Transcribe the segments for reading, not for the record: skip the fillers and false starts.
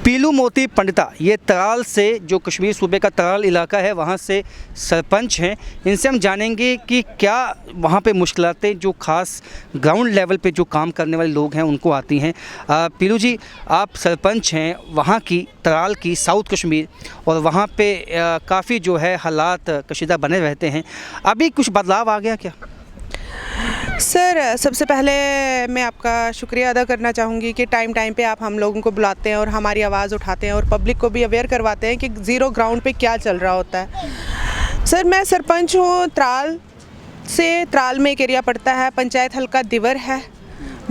पीलू मोती पंडिता ये तराल से, जो कश्मीर सूबे का तराल इलाका है, वहाँ से सरपंच हैं। इनसे हम जानेंगे कि क्या वहाँ पे मुश्किलातें जो ख़ास ग्राउंड लेवल पे जो काम करने वाले लोग हैं उनको आती हैं। पीलू जी, आप सरपंच हैं वहाँ की, तराल की, साउथ कश्मीर, और वहाँ पे काफ़ी जो है हालात कशीदा बने रहते हैं। अभी कुछ बदलाव आ गया क्या? सर, सबसे पहले मैं आपका शुक्रिया अदा करना चाहूँगी कि टाइम पे आप हम लोगों को बुलाते हैं और हमारी आवाज़ उठाते हैं और पब्लिक को भी अवेयर करवाते हैं कि ज़ीरो ग्राउंड पे क्या चल रहा होता है। सर, मैं सरपंच हूँ त्राल से। त्राल में एक एरिया पड़ता है, पंचायत हल्का दिवर है,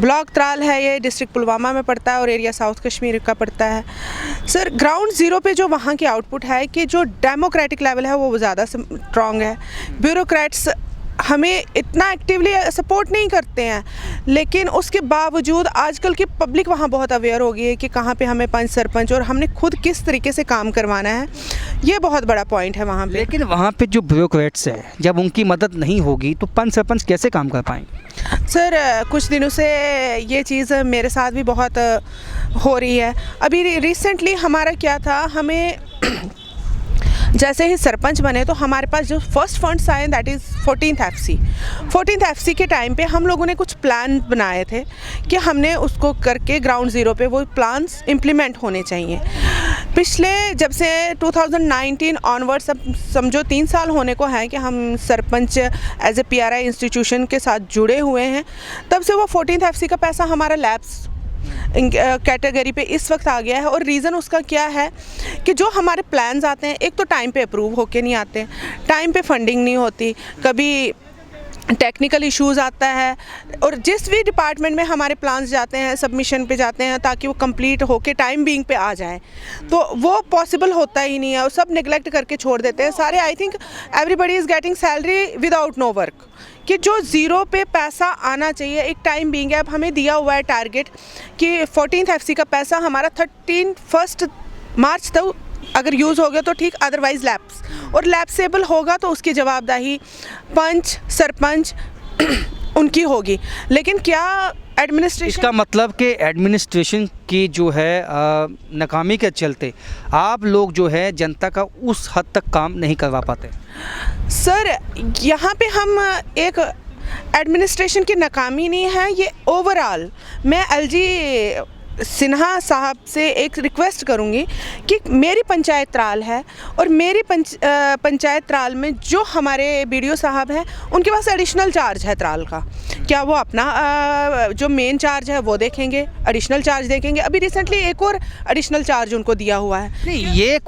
ब्लॉक त्राल है, ये डिस्ट्रिक्ट पुलवामा में पड़ता है और एरिया साउथ कश्मीर का पड़ता है। सर, ग्राउंड ज़ीरो पे जो वहाँ की आउटपुट है कि जो डेमोक्रेटिक लेवल है वो ज़्यादा स्ट्रॉन्ग है। ब्यूरोक्रेट्स हमें इतना एक्टिवली सपोर्ट नहीं करते हैं, लेकिन उसके बावजूद आजकल की पब्लिक वहाँ बहुत अवेयर हो गई है कि कहाँ पे हमें पंच सरपंच और हमने खुद किस तरीके से काम करवाना है। ये बहुत बड़ा पॉइंट है वहाँ पे। लेकिन वहाँ पे जो ब्यूरोक्रेट्स हैं, जब उनकी मदद नहीं होगी तो पंच सरपंच कैसे काम कर पाएंगे? सर, कुछ दिनों से ये चीज़ मेरे साथ भी बहुत हो रही है। अभी रिसेंटली हमारा क्या था, हमें जैसे ही सरपंच बने तो हमारे पास जो फर्स्ट फंड्स आए दैट इज़ 14th FC के टाइम पे हम लोगों ने कुछ प्लान बनाए थे कि हमने उसको करके ग्राउंड ज़ीरो पे वो प्लान्स इम्प्लीमेंट होने चाहिए। पिछले जब से 2019 ऑनवर्ड्स, अब समझो 3 साल होने को है कि हम sarpanch as a PRI institution के साथ जुड़े हुए हैं, तब से वो 14th FC का पैसा हमारा लैप्स कैटेगरी पे इस वक्त आ गया है। और रीज़न उसका क्या है कि जो हमारे प्लान्स आते हैं, एक तो टाइम पे अप्रूव होके नहीं आते, टाइम पे फंडिंग नहीं होती, कभी टेक्निकल इश्यूज़ आता है, और जिस भी डिपार्टमेंट में हमारे प्लान्स जाते हैं सबमिशन पे जाते हैं ताकि वो कंप्लीट होके टाइम बीइंग पे आ जाए, तो वो पॉसिबल होता ही नहीं है और सब नेग्लेक्ट करके छोड़ देते हैं सारे। I think everybody is getting salary without no work, कि जो ज़ीरो पे पैसा आना चाहिए एक टाइम बीइंग है। अब हमें दिया हुआ है टारगेट कि 14th FC का पैसा हमारा 31 मार्च तक अगर यूज़ हो गया तो ठीक, अदरवाइज़ लैप्स, और लैप्सेबल होगा तो उसकी जवाबदेही पंच सरपंच उनकी होगी। लेकिन क्या एडमिनिस्ट्रेशन, इसका मतलब कि एडमिनिस्ट्रेशन की जो है नाकामी के चलते आप लोग जो है जनता का उस हद तक काम नहीं करवा पाते? सर, यहाँ पे हम एक एडमिनिस्ट्रेशन की नाकामी नहीं है, ये ओवरऑल मैं LG सिन्हा साहब से एक रिक्वेस्ट करूँगी कि मेरी पंचायत त्राल है और मेरी पंचायत त्राल में जो हमारे BDO साहब हैं उनके पास एडिशनल चार्ज है त्राल का। क्या वो अपना जो मेन चार्ज है वो देखेंगे, एडिशनल चार्ज देखेंगे? अभी रिसेंटली एक और एडिशनल चार्ज उनको दिया हुआ है। नहीं, ये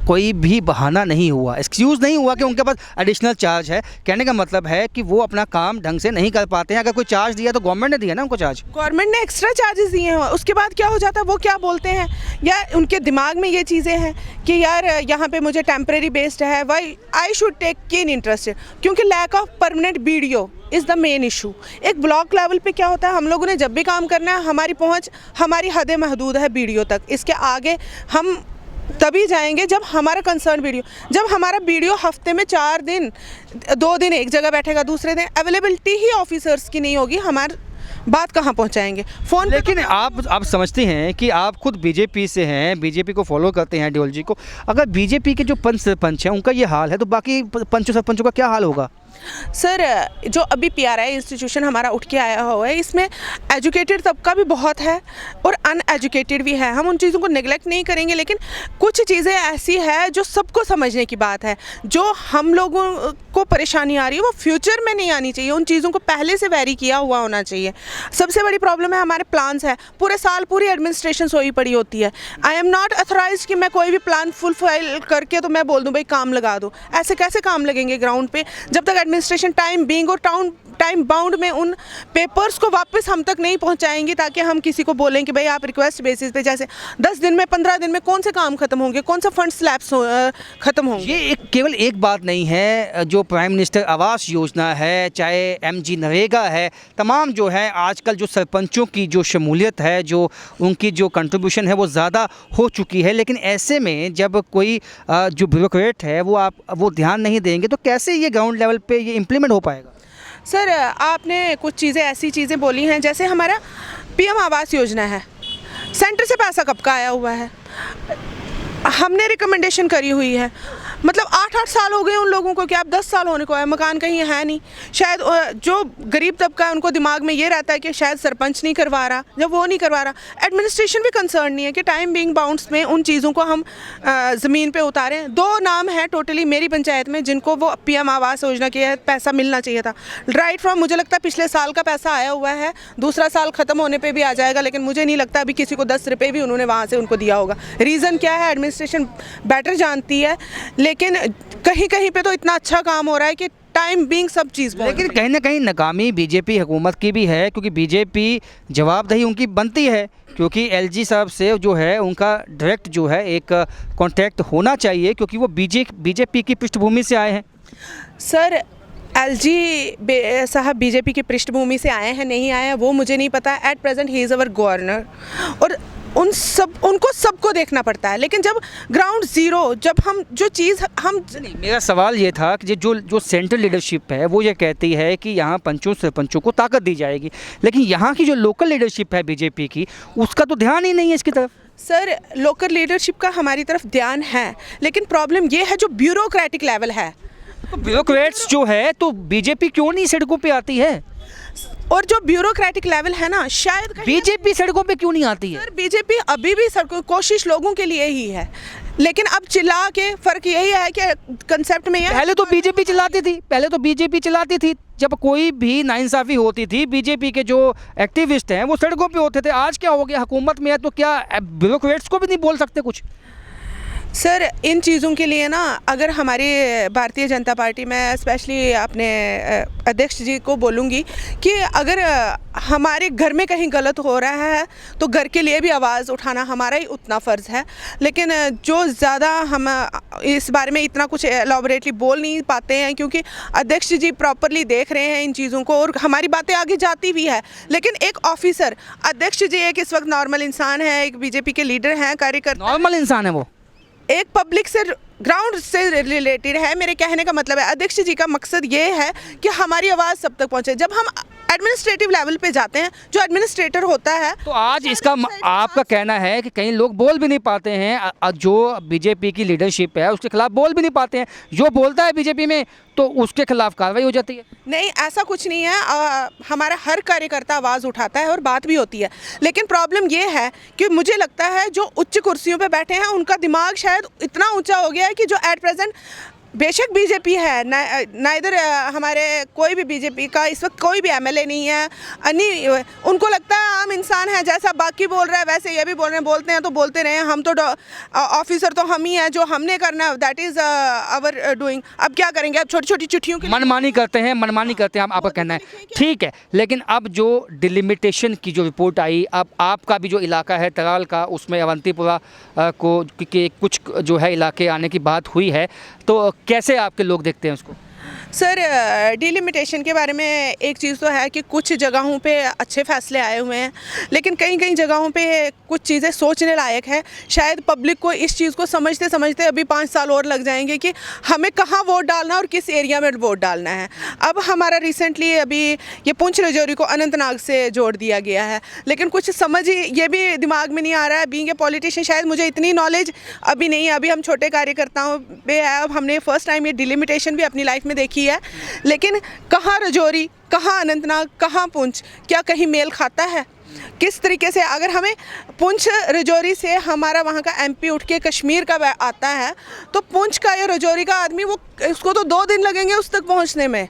कोई भी बहाना नहीं हुआ, एक्सक्यूज़ नहीं हुआ कि उनके पास एडिशनल चार्ज है। कहने का मतलब है कि वो अपना काम ढंग से नहीं कर पाते हैं। अगर कोई चार्ज दिया तो गवर्नमेंट ने दिया ना उनको चार्ज, गवर्नमेंट ने एक्स्ट्रा चार्जेस दिए हैं। उसके बाद क्या हो जाता है, वो क्या बोलते हैं, या उनके दिमाग में ये चीज़ें हैं कि यार यहाँ पे मुझे टेम्परेरी बेस्ड है, why I should take keen interest, क्योंकि lack of permanent BDO is the main issue. एक ब्लॉक लेवल पे क्या होता है, हम लोगों ने जब भी काम करना है, हमारी पहुँच, हमारी हदें महदूद है BDO तक। इसके आगे हम तभी जाएंगे जब हमारा कंसर्न BDO, जब हमारा BDO हफ्ते में 4 दिन 2 दिन एक जगह बैठेगा, दूसरे दिन अवेलेबिलिटी ही ऑफिसर्स की नहीं होगी, हमारी बात कहाँ पहुँचाएंगे फ़ोन? लेकिन आप समझते हैं कि आप खुद BJP से हैं, BJP को फॉलो करते हैं, आइडियोलॉजी को। अगर BJP के जो पंच सरपंच हैं उनका ये हाल है तो बाकी पंचों सरपंचों का क्या हाल होगा? सर, जो अभी PRI इंस्टीट्यूशन हमारा उठ के आया हुआ है, इसमें एजुकेटेड तबका भी बहुत है और अनएजुकेटेड भी है। हम उन चीज़ों को नेग्लेक्ट नहीं करेंगे, लेकिन कुछ चीज़ें ऐसी है जो सबको समझने की बात है। जो हम लोगों को परेशानी आ रही है वो फ्यूचर में नहीं आनी चाहिए, उन चीज़ों को पहले से वेरी किया हुआ होना चाहिए। सबसे बड़ी प्रॉब्लम है हमारे प्लान्स है, पूरे साल पूरी एडमिनिस्ट्रेशन सोई पड़ी होती है। आई एम नॉट अथोराइज कि मैं कोई भी प्लान फुलफिल करके तो मैं बोल दूँ भाई काम लगा दो। ऐसे कैसे काम लगेंगे ग्राउंड पे जब तक एडमिनिस्ट्रेशन टाइम बीइंग और टाइम बाउंड में उन पेपर्स को वापस हम तक नहीं पहुंचाएंगे, ताकि हम किसी को बोलें कि भाई आप रिक्वेस्ट बेसिस पे, जैसे 10 दिन में 15 दिन में कौन से काम खत्म होंगे, कौन सा फंड स्लैब्स खत्म होंगे। ये केवल एक बात नहीं है, जो प्राइम मिनिस्टर आवास योजना है, चाहे MG नरेगा है, तमाम जो है आजकल जो सरपंचों की जो शमूलियत है, जो उनकी जो कंट्रीब्यूशन है वो ज़्यादा हो चुकी है। लेकिन ऐसे में जब कोई जो ब्यूरोक्रेट है वो ध्यान नहीं देंगे तो कैसे ये ग्राउंड लेवल पे ये इम्प्लीमेंट हो पाएगा? सर, आपने कुछ चीज़ें ऐसी चीज़ें बोली हैं, जैसे हमारा PM आवास योजना है। सेंटर से पैसा कब का आया हुआ है? हमने रिकमेंडेशन करी हुई है, मतलब 8-8 साल हो गए उन लोगों को, कि आप 10 साल होने को है, मकान कहीं है नहीं। शायद जो गरीब तबका है उनको दिमाग में ये रहता है कि शायद सरपंच नहीं करवा रहा, जब वो नहीं करवा रहा एडमिनिस्ट्रेशन भी कंसर्न नहीं है कि टाइम बीइंग बाउंड्स में उन चीज़ों को हम ज़मीन पे उतारें। 2 नाम हैं टोटली मेरी पंचायत में जिनको वो PM आवास योजना के पैसा मिलना चाहिए था। राइट फ्रॉम मुझे लगता है पिछले साल का पैसा आया हुआ है, दूसरा साल ख़त्म होने पर भी आ जाएगा, लेकिन मुझे नहीं लगता अभी किसी को 10 रुपये भी उन्होंने वहाँ से उनको दिया होगा। रीज़न क्या है एडमिनिस्ट्रेशन बेटर जानती है, लेकिन कहीं कहीं पे तो इतना अच्छा काम हो रहा है कि टाइम बीइंग सब चीज़। लेकिन कहीं ना कहीं नाकामी बीजेपी हुकूमत की भी है, क्योंकि बीजेपी जवाबदेही उनकी बनती है, क्योंकि LG साहब से जो है उनका डायरेक्ट जो है एक कॉन्टैक्ट होना चाहिए, क्योंकि वो बीजेपी की पृष्ठभूमि से आए हैं। सर LG साहब बीजेपी की पृष्ठभूमि से आए हैं नहीं आए हैं वो मुझे नहीं पता। At present he is our governor और उनको सबको देखना पड़ता है, लेकिन जब ग्राउंड ज़ीरो, जब हम जो चीज़ हम नहीं, मेरा सवाल ये था कि जो सेंट्रल लीडरशिप है वो ये कहती है कि यहाँ पंचों सरपंचों को ताकत दी जाएगी, लेकिन यहाँ की जो लोकल लीडरशिप है बीजेपी की उसका तो ध्यान ही नहीं है इसकी तरफ। सर लोकल लीडरशिप का हमारी तरफ ध्यान है, लेकिन प्रॉब्लम ये है जो ब्यूरोक्रेटिक लेवल है। तो ब्यूरोक्रेट्स जो है तो बीजेपी क्यों नहीं सड़कों पे आती है? और जो ब्यूरोक्रेटिक लेवल है ना, शायद बीजेपी सड़कों पे क्यों नहीं आती है? सर बीजेपी अभी भी सड़कों कोशिश लोगों के लिए ही है, लेकिन अब चिल्ला के फ़र्क यही है कि कंसेप्ट में पहले तो बीजेपी चलाती थी, जब कोई भी नाइंसाफ़ी होती थी बीजेपी के जो एक्टिविस्ट हैं वो सड़कों पे होते थे। आज क्या हो गया, हुकूमत में है तो क्या ब्यूरोक्रेट्स को भी नहीं बोल सकते कुछ? सर इन चीज़ों के लिए ना, अगर हमारी भारतीय जनता पार्टी में स्पेशली अपने अध्यक्ष जी को बोलूँगी कि अगर हमारे घर में कहीं गलत हो रहा है तो घर के लिए भी आवाज़ उठाना हमारा ही उतना फ़र्ज़ है, लेकिन जो ज़्यादा हम इस बारे में इतना कुछ एलॉबरेटली बोल नहीं पाते हैं क्योंकि अध्यक्ष जी प्रॉपरली देख रहे हैं इन चीज़ों को और हमारी बातें आगे जाती भी है। लेकिन एक ऑफिसर, अध्यक्ष जी एक इस वक्त नॉर्मल इंसान है, एक बीजेपी के लीडर हैं, कार्यकर्ता, नॉर्मल इंसान है, वो एक पब्लिक से ग्राउंड से रिलेटेड है। मेरे कहने का मतलब है अध्यक्ष जी का मकसद ये है कि हमारी आवाज़ सब तक पहुंचे। जब हम एडमिनिस्ट्रेटिव लेवल पे जाते हैं, जो एडमिनिस्ट्रेटर होता है, तो आज इसका आपका कहना है कि कई लोग बोल भी नहीं पाते हैं, जो बीजेपी की लीडरशिप है उसके खिलाफ बोल भी नहीं पाते हैं, जो बोलता है बीजेपी में तो उसके खिलाफ कार्रवाई हो जाती है। नहीं, ऐसा कुछ नहीं है। हमारा हर कार्यकर्ता आवाज़ उठाता है और बात भी होती है, लेकिन प्रॉब्लम ये है कि मुझे लगता है जो उच्च कुर्सियों पे बैठे हैं उनका दिमाग शायद इतना ऊंचा हो गया है कि जो एट प्रेजेंट बेशक बीजेपी है ना इधर हमारे कोई भी बीजेपी का इस वक्त कोई भी MLA नहीं है, उनको लगता है आम इंसान है, जैसा बाकी बोल रहा है वैसे ये भी बोल रहे हैं, बोलते हैं तो बोलते रहे, हम तो ऑफिसर तो हम ही हैं, जो हमने करना है दैट इज़ आवर डूइंग। अब क्या करेंगे, अब छोटी छोटी चिट्ठियों की मनमानी करते हैं आपका कहना है, ठीक है। लेकिन अब जो डिलिमिटेशन की जो रिपोर्ट आई, अब आपका भी जो इलाका है तराल का, उसमें अवंतीपुरा को कुछ जो है इलाके आने की बात हुई है, तो कैसे आपके लोग देखते हैं उसको? सर डिलिमिटेशन के बारे में एक चीज़ तो है कि कुछ जगहों पे अच्छे फ़ैसले आए हुए हैं, लेकिन कई कई जगहों पे कुछ चीज़ें सोचने लायक है। शायद पब्लिक को इस चीज़ को समझते समझते अभी 5 साल और लग जाएंगे कि हमें कहाँ वोट डालना और किस एरिया में वोट डालना है। अब हमारा रिसेंटली अभी ये पुंछ राजौरी को अनंतनाग से जोड़ दिया गया है, लेकिन कुछ समझ ये भी दिमाग में नहीं आ रहा है। बीइंग ए पॉलिटिशियन शायद मुझे इतनी नॉलेज अभी नहीं है, अभी हम छोटे कार्यकर्ताओं पे है, अब हमने फर्स्ट टाइम ये डिलिमिटेशन भी अपनी लाइफ में देखी है, लेकिन कहाँ राजौरी, कहाँ अनंतनाग, कहाँ पुंछ, क्या कहीं मेल खाता है? किस तरीके से अगर हमें पुंछ राजौरी से हमारा वहाँ का MP उठ के कश्मीर का आता है, तो पुंछ का या राजौरी का आदमी उसको तो 2 दिन लगेंगे उस तक पहुँचने में,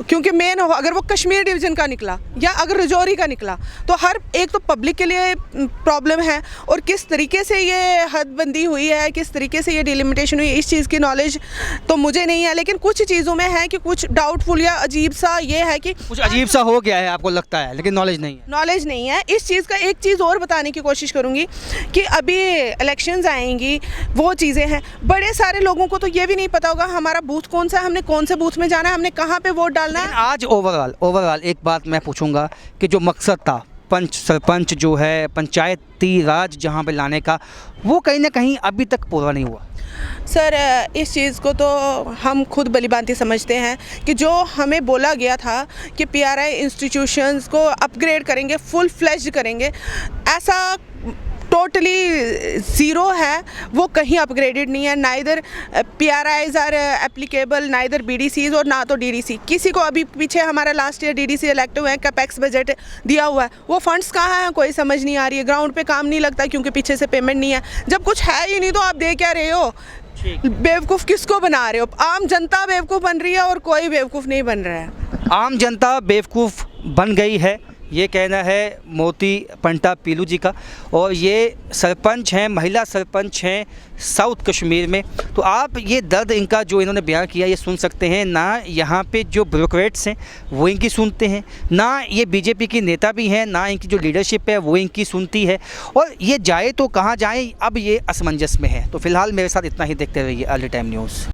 क्योंकि मेन हो अगर वो कश्मीर डिवीज़न का निकला या अगर राजौरी का निकला तो हर एक तो पब्लिक के लिए प्रॉब्लम है। और किस तरीके से ये हदबंदी हुई है, किस तरीके से ये डिलिमिटेशन हुई, इस चीज़ की नॉलेज तो मुझे नहीं है, लेकिन कुछ चीज़ों में है कि कुछ डाउटफुल या अजीब सा ये है कि कुछ अजीब सा हो गया है आपको लगता है, लेकिन नॉलेज नहीं है। इस चीज़ का एक चीज़ और बताने की कोशिश करूँगी कि अभी इलेक्शंस आएंगी, वो चीज़ें हैं, बड़े सारे लोगों को तो ये भी नहीं पता होगा हमारा बूथ कौन सा है, हमने कौन से बूथ में जाना है, हमने कहाँ पे वोट डालना है। आज ओवरऑल एक बात मैं पूछूंगा कि जो मकसद था पंच सरपंच जो है पंचायती राज जहाँ पे लाने का, वो कहीं ना कहीं अभी तक पूरा नहीं हुआ। सर इस चीज़ को तो हम खुद भलीभांति समझते हैं कि जो हमें बोला गया था कि PRI इंस्टीट्यूशंस को अपग्रेड करेंगे, फुल फ्लेज्ड करेंगे, ऐसा टोटली ज़ीरो है, वो कहीं अपग्रेडेड नहीं है। Neither PRIs are applicable, neither BDCs और ना तो DDC। किसी को अभी पीछे हमारा लास्ट ईयर DDC इलेक्टिव है, कैपेक्स बजट दिया हुआ है, वो फंड्स कहाँ हैं कोई समझ नहीं आ रही है। ग्राउंड पे काम नहीं लगता क्योंकि पीछे से पेमेंट नहीं है। जब कुछ है ही नहीं तो आप दे क्या रहे हो? बेवकूफ़ किसको बना रहे हो? आम जनता बेवकूफ़ बन रही है और कोई बेवकूफ़ नहीं बन रहा है। आम जनता बेवकूफ़ बन गई है, ये कहना है मोती पंटा पीलू जी का। और ये सरपंच हैं, महिला सरपंच हैं साउथ कश्मीर में। तो आप ये दर्द इनका जो इन्होंने बयान किया ये सुन सकते हैं। ना यहाँ पे जो ब्यूरोक्रेट्स हैं वो इनकी सुनते हैं, ना ये बीजेपी के नेता भी हैं, ना इनकी जो लीडरशिप है वो इनकी सुनती है। और ये जाए तो कहाँ जाएँ, अब ये असमंजस में है। तो फिलहाल मेरे साथ इतना ही, देखते रहिए अर्ली टाइम न्यूज़।